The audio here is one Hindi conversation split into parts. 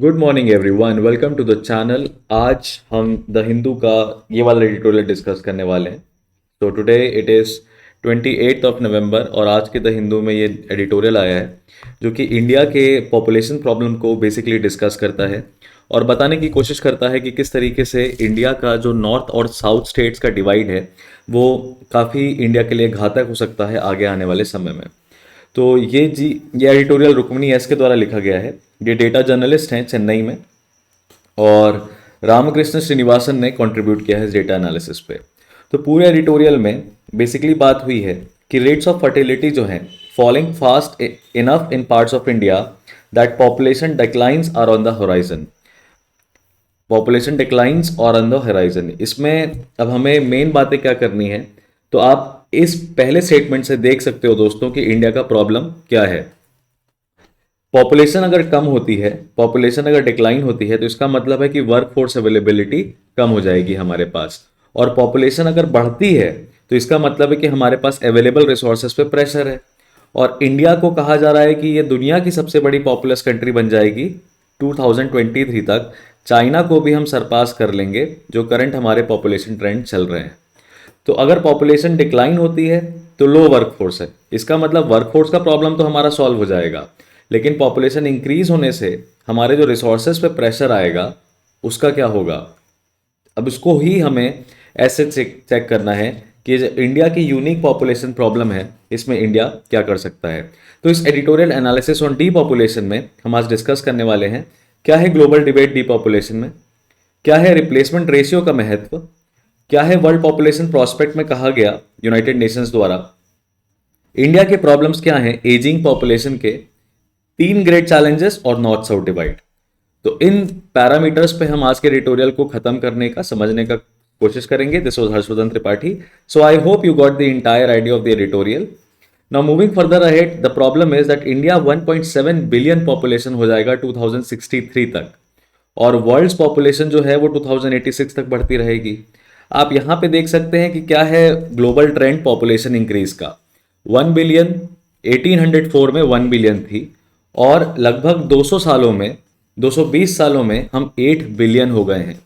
Good morning everyone, welcome to the channel. आज हम द हिंदू का ये वाला एडिटोरियल डिस्कस करने वाले हैं। तो टुडे इट इज़ 28 नवंबर और आज के द हिंदू में ये एडिटोरियल आया है जो कि इंडिया के पॉपुलेशन प्रॉब्लम को बेसिकली डिस्कस करता है और बताने की कोशिश करता है कि किस तरीके से इंडिया का जो नॉर्थ और साउथ स्टेट्स का डिवाइड है वो काफ़ी इंडिया के लिए घातक हो सकता है आगे आने वाले समय में। तो ये एडिटोरियल रुक्मिणी एस के द्वारा लिखा गया है। ये डेटा जर्नलिस्ट हैं चेन्नई में और रामकृष्ण श्रीनिवासन ने कंट्रीब्यूट किया है इस डेटा एनालिसिस पे। तो पूरे एडिटोरियल में बेसिकली बात हुई है कि रेट्स ऑफ फर्टिलिटी जो हैं falling fast enough in parts of India that population declines are on the horizon. Population declines और ऑन द होराइजन, इसमें अब हमें मेन बातें क्या करनी है। तो आप इस पहले स्टेटमेंट से देख सकते हो दोस्तों कि इंडिया का प्रॉब्लम क्या है। पॉपुलेशन अगर कम होती है, पॉपुलेशन अगर डिक्लाइन होती है तो इसका मतलब है कि वर्क फोर्स अवेलेबिलिटी कम हो जाएगी हमारे पास। और पॉपुलेशन अगर बढ़ती है तो इसका मतलब है कि हमारे पास अवेलेबल रिसोर्सेज पे प्रेशर है। और इंडिया को कहा जा रहा है कि ये दुनिया की सबसे बड़ी पॉपुलस कंट्री बन जाएगी 2023 तक। चाइना को भी हम सरपास कर लेंगे जो करंट हमारे पॉपुलेशन ट्रेंड चल रहे हैं। तो अगर पॉपुलेशन डिक्लाइन होती है तो लो वर्कफोर्स है, इसका मतलब वर्कफोर्स का प्रॉब्लम तो हमारा सॉल्व हो जाएगा, लेकिन पॉपुलेशन इंक्रीज होने से हमारे जो रिसोर्सेज पे प्रेशर आएगा उसका क्या होगा। अब इसको ही हमें ऐसे चेक करना है कि जो इंडिया की यूनिक पॉपुलेशन प्रॉब्लम है इसमें इंडिया क्या कर सकता है। तो इस editorial analysis on D population में हम आज डिस्कस करने वाले हैं क्या है ग्लोबल डिबेट डी पॉपुलेशन में, क्या है रिप्लेसमेंट रेशियो का महत्व, क्या है वर्ल्ड पॉपुलेशन प्रोस्पेक्ट में कहा गया यूनाइटेड नेशंस द्वारा, इंडिया के प्रॉब्लम्स क्या हैं एजिंग पॉपुलेशन के, तीन ग्रेट चैलेंजेस और नॉर्थ साउथ डिवाइड। तो इन पैरामीटर्स पे हम आज के एडिटोरियल को खत्म करने का समझने का कोशिश करेंगे। This was Harshvardhan Tripathi. So I hope you got the entire idea of the editorial. Now moving further ahead, the problem is that India 1.7 billion population हो जाएगा 2063 तक और वर्ल्ड पॉपुलेशन जो है वो 2086 तक बढ़ती रहेगी। आप यहां पे देख सकते हैं कि क्या है ग्लोबल ट्रेंड पॉपुलेशन इंक्रीज का। 1 बिलियन 1804 में 1 बिलियन थी और लगभग 200 सालों में 220 सालों में हम 8 बिलियन हो गए हैं।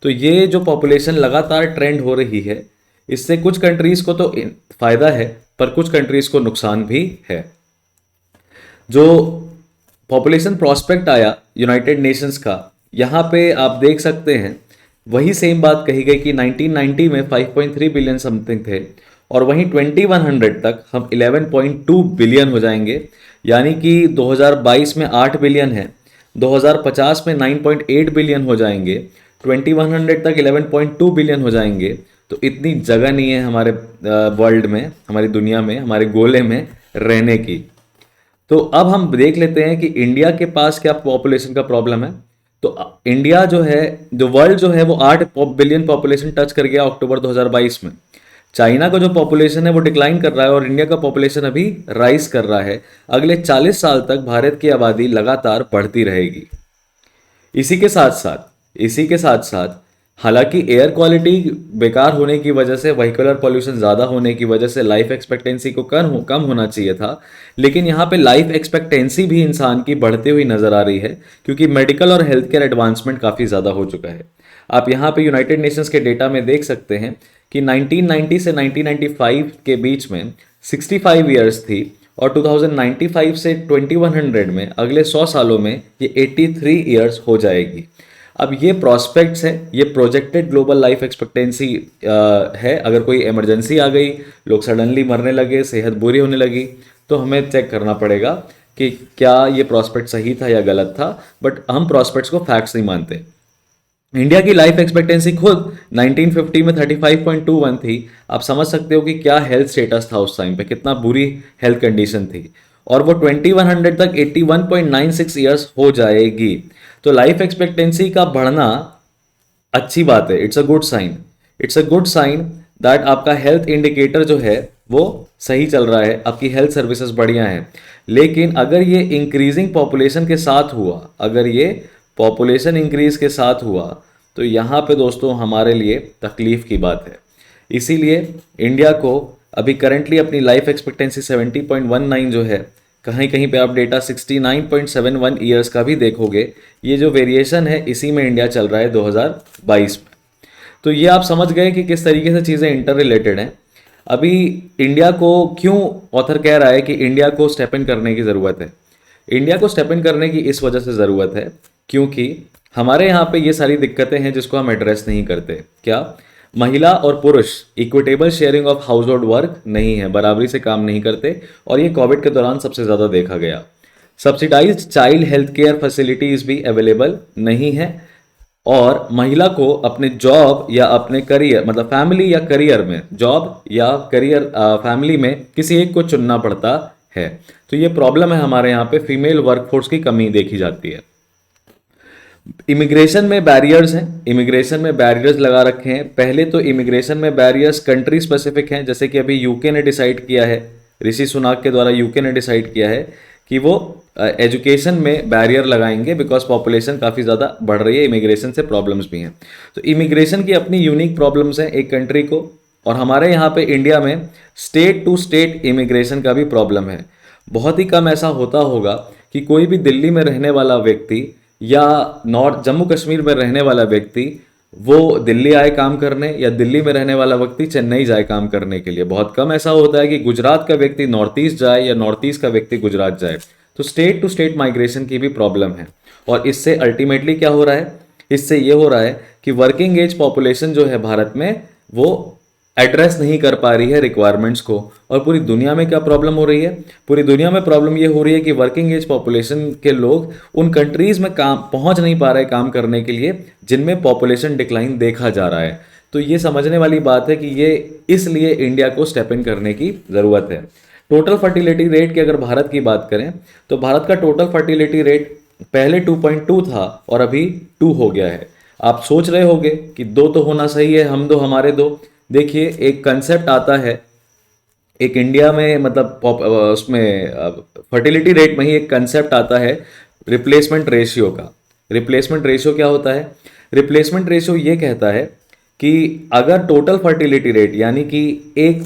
तो ये जो पॉपुलेशन लगातार ट्रेंड हो रही है इससे कुछ कंट्रीज को तो फायदा है पर कुछ कंट्रीज को नुकसान भी है। जो पॉपुलेशन प्रोस्पेक्ट आया यूनाइटेड नेशंस का, यहाँ पे आप देख सकते हैं वही सेम बात कही गई कि 1990 में 5.3 बिलियन समथिंग थे और वहीं 2100 तक हम 11.2 बिलियन हो जाएंगे। यानी कि 2022 में 8 बिलियन है, 2050 में 9.8 बिलियन हो जाएंगे, 2100 तक 11.2 बिलियन हो जाएंगे। तो इतनी जगह नहीं है हमारे वर्ल्ड में, हमारी दुनिया में, हमारे गोले में रहने की। तो अब हम देख लेते हैं कि इंडिया के पास क्या पॉपुलेशन का प्रॉब्लम है। तो इंडिया जो है, जो वर्ल्ड जो है वो 8 बिलियन पॉपुलेशन टच कर गया अक्टूबर 2022 में। चाइना का जो पॉपुलेशन है वो डिक्लाइन कर रहा है और इंडिया का पॉपुलेशन अभी राइज कर रहा है। अगले 40 साल तक भारत की आबादी लगातार बढ़ती रहेगी। इसी के साथ साथ हालांकि एयर क्वालिटी बेकार होने की वजह से, व्हीकुलर पॉल्यूशन ज़्यादा होने की वजह से लाइफ एक्सपेक्टेंसी को कम होना चाहिए था, लेकिन यहाँ पे लाइफ एक्सपेक्टेंसी भी इंसान की बढ़ती हुई नज़र आ रही है क्योंकि मेडिकल और हेल्थ केयर एडवांसमेंट काफ़ी ज़्यादा हो चुका है। आप यहाँ पे यूनाइटेड नेशंस के डेटा में देख सकते हैं कि 1990 से 1995 के बीच में 65 ईयर्स थी और 2095 से 2100 में अगले 100 सालों में ये 83 ईयर्स हो जाएगी। अब ये प्रॉस्पेक्ट्स है, ये प्रोजेक्टेड ग्लोबल लाइफ एक्सपेक्टेंसी है। अगर कोई इमरजेंसी आ गई, लोग सडनली मरने लगे, सेहत बुरी होने लगी, तो हमें चेक करना पड़ेगा कि क्या ये प्रॉस्पेक्ट सही था या गलत था। बट हम प्रॉस्पेक्ट्स को फैक्ट्स नहीं मानते। इंडिया की लाइफ एक्सपेक्टेंसी खुद 1950 में 35.21 थी। आप समझ सकते हो कि क्या हेल्थ स्टेटस था उस टाइम पे, कितना बुरी हेल्थ कंडीशन थी। और वो 2100 तक 81.96 ईयर्स हो जाएगी। तो लाइफ एक्सपेक्टेंसी का बढ़ना अच्छी बात है, it's a good sign. It's a good sign that आपका हेल्थ इंडिकेटर जो है वो सही चल रहा है, आपकी हेल्थ सर्विसेज बढ़िया हैं। लेकिन अगर ये इंक्रीजिंग पॉपुलेशन के साथ हुआ, अगर ये पॉपुलेशन इंक्रीज के साथ हुआ तो यहाँ पे दोस्तों हमारे लिए तकलीफ की बात है। इसीलिए इंडिया को अभी करंटली अपनी लाइफ एक्सपेक्टेंसी 70.19 जो है कहीं कहीं पे आप डेटा 69.71 ईयर्स का भी देखोगे। ये जो वेरिएशन है इसी में इंडिया चल रहा है 2022 में। तो ये आप समझ गए कि किस तरीके से चीज़ें इंटर रिलेटेड हैं। अभी इंडिया को क्यों ऑथर कह रहा है कि इंडिया को स्टेप इन करने की ज़रूरत है। इंडिया को स्टेप इन करने की इस वजह से ज़रूरत है क्योंकि हमारे यहाँ पे ये सारी दिक्कतें हैं जिसको हम एड्रेस नहीं करते। क्या? महिला और पुरुष equitable sharing of house hold work नहीं है, बराबरी से काम नहीं करते, और ये कोविड के दौरान सबसे ज़्यादा देखा गया। Subsidised child health care facilities भी अवेलेबल नहीं है, और महिला को अपने जॉब या अपने करियर, मतलब फैमिली या करियर में, जॉब या करियर फैमिली में किसी एक को चुनना पड़ता है। तो ये प्रॉब्लम है हमारे यहाँ पे, फीमेल वर्कफोर्स की कमी देखी जाती है। इमिग्रेशन में बैरियर्स हैं, इमिग्रेशन में बैरियर्स लगा रखे हैं। पहले तो इमिग्रेशन में बैरियर्स कंट्री स्पेसिफिक हैं, जैसे कि अभी यूके ने डिसाइड किया है, ऋषि सुनाक के द्वारा यूके ने डिसाइड किया है कि वो एजुकेशन में बैरियर लगाएंगे बिकॉज पॉपुलेशन काफ़ी ज़्यादा बढ़ रही है, इमिग्रेशन से प्रॉब्लम्स भी हैं। तो इमिग्रेशन की अपनी यूनिक प्रॉब्लम्स हैं एक कंट्री को, और हमारे यहाँ पे इंडिया में स्टेट टू स्टेट इमिग्रेशन का भी प्रॉब्लम है। बहुत ही कम ऐसा होता होगा कि कोई भी दिल्ली में रहने वाला व्यक्ति या नॉर्थ जम्मू कश्मीर में रहने वाला व्यक्ति वो दिल्ली आए काम करने, या दिल्ली में रहने वाला व्यक्ति चेन्नई जाए काम करने के लिए। बहुत कम ऐसा होता है कि गुजरात का व्यक्ति नॉर्थ ईस्ट जाए या नॉर्थ ईस्ट का व्यक्ति गुजरात जाए। तो स्टेट टू स्टेट माइग्रेशन की भी प्रॉब्लम है, और इससे अल्टीमेटली क्या हो रहा है, इससे ये हो रहा है कि वर्किंग एज पॉपुलेशन जो है भारत में वो एड्रेस नहीं कर पा रही है रिक्वायरमेंट्स को। और पूरी दुनिया में क्या प्रॉब्लम हो रही है, पूरी दुनिया में प्रॉब्लम ये हो रही है कि वर्किंग एज पॉपुलेशन के लोग उन कंट्रीज में काम पहुंच नहीं पा रहे काम करने के लिए जिनमें पॉपुलेशन डिक्लाइन देखा जा रहा है। तो ये समझने वाली बात है कि ये इसलिए इंडिया को स्टेप इन करने की ज़रूरत है। टोटल फर्टिलिटी रेट की अगर भारत की बात करें तो भारत का टोटल फर्टिलिटी रेट पहले 2.2 था और अभी 2 हो गया है। आप सोच रहे होंगे कि 2 तो होना सही है, हम दो हमारे दो। देखिए, एक कंसेप्ट आता है एक इंडिया में, मतलब उसमें फर्टिलिटी रेट में ही एक कंसेप्ट आता है रिप्लेसमेंट रेशियो का। रिप्लेसमेंट रेशियो क्या होता है? रिप्लेसमेंट रेशियो ये कहता है कि अगर टोटल फर्टिलिटी रेट, यानी कि एक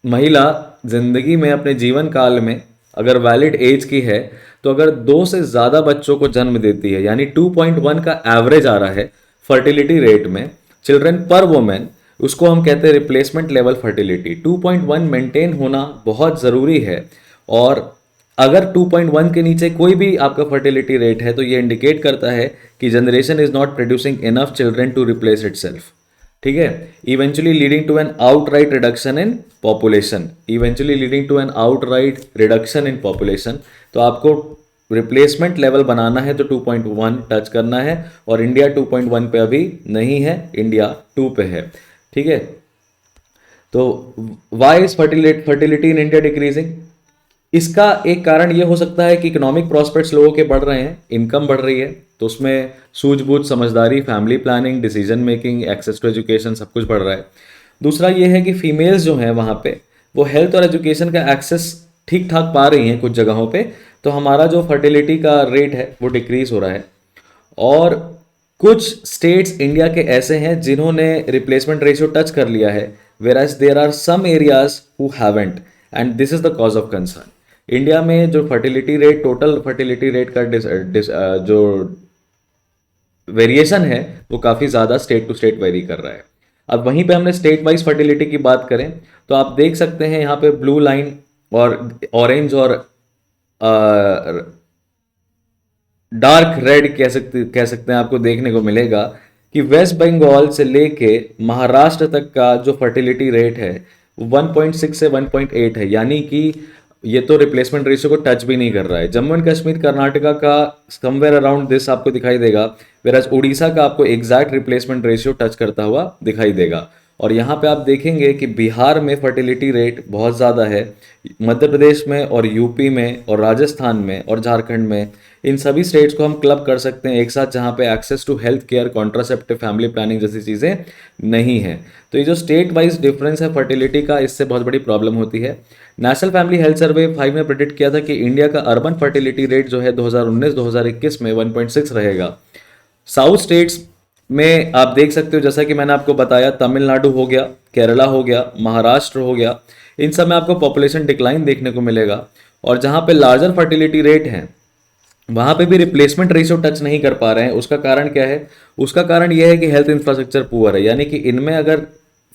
महिला जिंदगी में अपने जीवन काल में अगर वैलिड एज की है तो अगर 2 से ज़्यादा बच्चों को जन्म देती है, यानी 2.1 का एवरेज आ रहा है फर्टिलिटी रेट में, चिल्ड्रन पर वुमेन, उसको हम कहते हैं रिप्लेसमेंट लेवल फर्टिलिटी। 2.1 मेंटेन होना बहुत ज़रूरी है, और अगर 2.1 के नीचे कोई भी आपका फर्टिलिटी रेट है तो ये इंडिकेट करता है कि generation is not producing enough children to replace itself. ठीक है, eventually leading to an outright reduction in population, eventually leading to an outright reduction in population. तो आपको रिप्लेसमेंट लेवल बनाना है तो 2.1 टच करना है, और इंडिया 2.1 पे अभी नहीं है, इंडिया 2 पे है। ठीक है, तो why is fertility in India decreasing? इसका एक कारण ये हो सकता है कि इकोनॉमिक प्रॉस्पेक्ट्स लोगों के बढ़ रहे हैं, इनकम बढ़ रही है, तो उसमें सूझबूझ, समझदारी, family planning, decision making, access to education सब कुछ बढ़ रहा है। दूसरा ये है कि फीमेल्स जो हैं वहाँ पे वो हेल्थ और एजुकेशन का एक्सेस ठीक ठाक पा रही हैं कुछ जगहों पे, तो हमारा जो फर्टिलिटी का रेट है वो डिक्रीज हो रहा है। और कुछ स्टेट्स इंडिया के ऐसे हैं जिन्होंने रिप्लेसमेंट रेशियो टच कर लिया है, whereas there are some areas who haven't, and this is the cause of concern. India में जो fertility rate, total fertility rate का जो वेरिएशन है वो काफ़ी ज़्यादा स्टेट टू स्टेट वेरी कर रहा है। अब वहीं पे हमने स्टेट वाइज फर्टिलिटी की बात करें तो आप देख सकते हैं यहाँ पे ब्लू लाइन और ऑरेंज और डार्क रेड कह सकते हैं, आपको देखने को मिलेगा कि वेस्ट बंगाल से लेके महाराष्ट्र तक का जो फर्टिलिटी रेट है वो 1.6 से 1.8 है, यानी कि ये तो रिप्लेसमेंट रेशियो को टच भी नहीं कर रहा है। जम्मू एंड कश्मीर, कर्नाटका का समवेयर अराउंड दिस आपको दिखाई देगा, वेराज उड़ीसा का आपको एग्जैक्ट रिप्लेसमेंट रेशियो टच करता हुआ दिखाई देगा। और यहाँ पे आप देखेंगे कि बिहार में फर्टिलिटी रेट बहुत ज़्यादा है, मध्य प्रदेश में और यूपी में और राजस्थान में और झारखंड में, इन सभी स्टेट्स को हम क्लब कर सकते हैं एक साथ, जहाँ पे access to health care, contraceptive, family planning जैसी चीज़ें नहीं है। तो ये जो स्टेट वाइज डिफरेंस है फर्टिलिटी का, इससे बहुत बड़ी प्रॉब्लम होती है। नेशनल फैमिली हेल्थ सर्वे 5 ने प्रेडिक्ट किया था कि इंडिया का अर्बन फर्टिलिटी रेट जो है 2019-2021 में 1.6 रहेगा। साउथ स्टेट्स में आप देख सकते हो, जैसा कि मैंने आपको बताया, तमिलनाडु हो गया, केरला हो गया, महाराष्ट्र हो गया, इन सब में आपको पॉपुलेशन डिक्लाइन देखने को मिलेगा। और जहाँ पे लार्जर फर्टिलिटी रेट हैं वहाँ पे भी रिप्लेसमेंट रेशियो टच नहीं कर पा रहे हैं। उसका कारण क्या है? उसका कारण यह है कि हेल्थ इंफ्रास्ट्रक्चर पुअर है, यानी कि इनमें अगर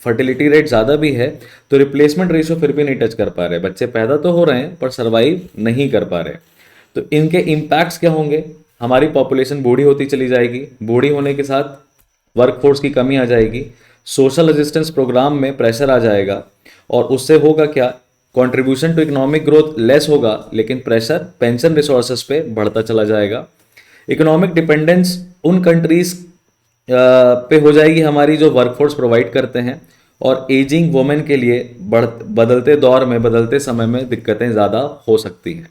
फर्टिलिटी रेट ज़्यादा भी है तो रिप्लेसमेंट रेशियो फिर भी नहीं टच कर पा रहे। बच्चे पैदा तो हो रहे हैं पर सर्वाइव नहीं कर पा रहे। तो इनके इम्पैक्ट्स क्या होंगे? हमारी पॉपुलेशन बूढ़ी होती चली जाएगी, बूढ़ी होने के साथ वर्कफोर्स की कमी आ जाएगी, सोशल असिस्टेंस प्रोग्राम में प्रेशर आ जाएगा, और उससे होगा क्या? Contribution to economic growth less होगा, लेकिन प्रेशर पेंशन रिसोर्सेज पे बढ़ता चला जाएगा। इकोनॉमिक डिपेंडेंस उन कंट्रीज पे हो जाएगी हमारी जो वर्कफोर्स प्रोवाइड करते हैं, और एजिंग वुमेन के लिए बदलते दौर में, बदलते समय में दिक्कतें ज़्यादा हो सकती हैं।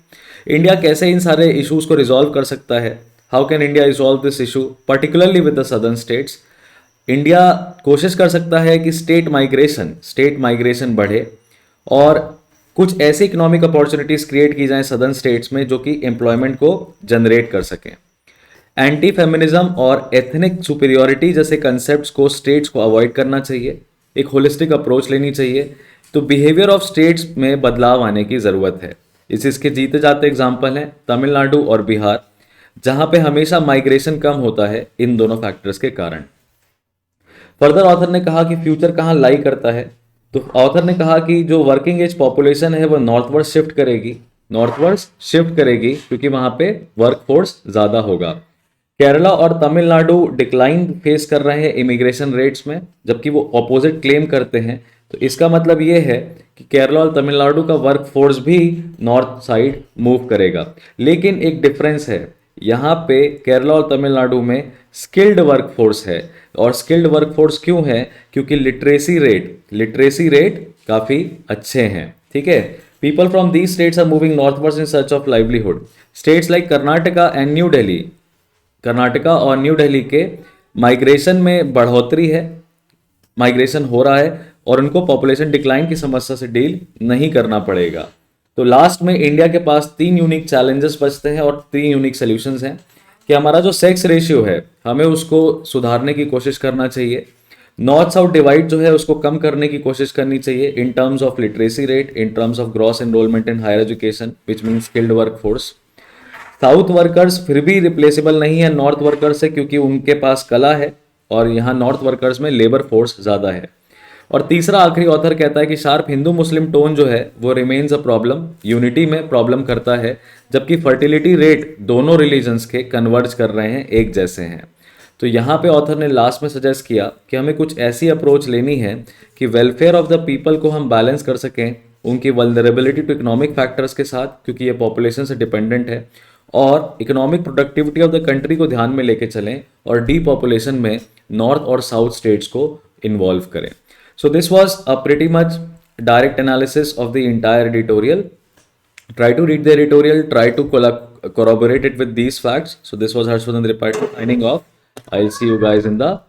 इंडिया कैसे इन सारे इश्यूज को रिजॉल्व कर सकता है? How can India resolve this issue particularly with the southern states? India कोशिश कर सकता है कि स्टेट माइग्रेशन बढ़े और कुछ ऐसी इकोनॉमिक अपॉर्चुनिटीज क्रिएट की जाएं सदर्न स्टेट्स में जो कि एम्प्लॉयमेंट को जनरेट कर सकें। एंटी फेमिनिज्म और एथनिक सुपीरियोरिटी जैसे कंसेप्ट्स को स्टेट्स को अवॉइड करना चाहिए, एक होलिस्टिक अप्रोच लेनी चाहिए। तो बिहेवियर ऑफ स्टेट्स में बदलाव आने की ज़रूरत है। इसके जीते जाते एग्जाम्पल हैं तमिलनाडु और बिहार, जहां पे हमेशा माइग्रेशन कम होता है इन दोनों फैक्टर्स के कारण। फर्दर ऑथर ने कहा कि फ्यूचर कहाँ लाई करता है, तो ऑथर ने कहा कि जो वर्किंग एज पॉपुलेशन है वो नॉर्थवर्ड शिफ्ट करेगी क्योंकि वहां पे वर्कफोर्स ज़्यादा होगा। केरला और तमिलनाडु डिक्लाइन फेस कर रहे हैं इमिग्रेशन रेट्स में, जबकि वो ऑपोजिट क्लेम करते हैं। तो इसका मतलब ये है कि केरला और तमिलनाडु का वर्कफोर्स भी नॉर्थ साइड मूव करेगा। लेकिन एक डिफरेंस है, यहाँ पे केरला और तमिलनाडु में स्किल्ड वर्कफोर्स है। और स्किल्ड वर्कफोर्स क्यों है? क्योंकि लिटरेसी रेट काफ़ी अच्छे हैं। ठीक है, people from these states are moving northwards in search of livelihood. States like Karnataka और न्यू दिल्ली के माइग्रेशन में बढ़ोतरी है, माइग्रेशन हो रहा है और उनको पॉपुलेशन डिक्लाइन की समस्या से डील नहीं करना पड़ेगा। तो लास्ट में इंडिया के पास 3 यूनिक चैलेंजेस बचते हैं और 3 यूनिक सॉल्यूशंस हैं कि हमारा जो सेक्स रेशियो है हमें उसको सुधारने की कोशिश करना चाहिए। नॉर्थ साउथ डिवाइड जो है उसको कम करने की कोशिश करनी चाहिए in terms of literacy rate, in terms of gross enrolment in higher education which mean skilled workforce. South workers फिर भी रिप्लेसेबल नहीं है नॉर्थ वर्कर्स से, क्योंकि उनके पास कला है और यहाँ नॉर्थ वर्कर्स में लेबर फोर्स ज़्यादा है। और तीसरा आखिरी ऑथर कहता है कि शार्प हिंदू मुस्लिम टोन जो है वो रिमेन्स अ प्रॉब्लम, यूनिटी में प्रॉब्लम करता है, जबकि फर्टिलिटी रेट दोनों रिलीजन्स के कन्वर्ज कर रहे हैं, एक जैसे हैं। तो यहाँ पे ऑथर ने लास्ट में सजेस्ट किया कि हमें कुछ ऐसी अप्रोच लेनी है कि वेलफेयर ऑफ द पीपल को हम बैलेंस कर सकें उनकी वल्नरेबिलिटी टू इकोनॉमिक फैक्टर्स के साथ, क्योंकि ये पॉपुलेशन से डिपेंडेंट है, और economic productivity of the country को ध्यान में लेके चलें और डीपॉपुलेशन में नॉर्थ और साउथ स्टेट्स को इन्वॉल्व करें। So this was a pretty much direct analysis of the entire editorial. Try to read the editorial, try to corroborate it with these facts. So this was Harshvardhan Tripathi signing off. I'll see you guys in the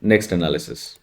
next analysis.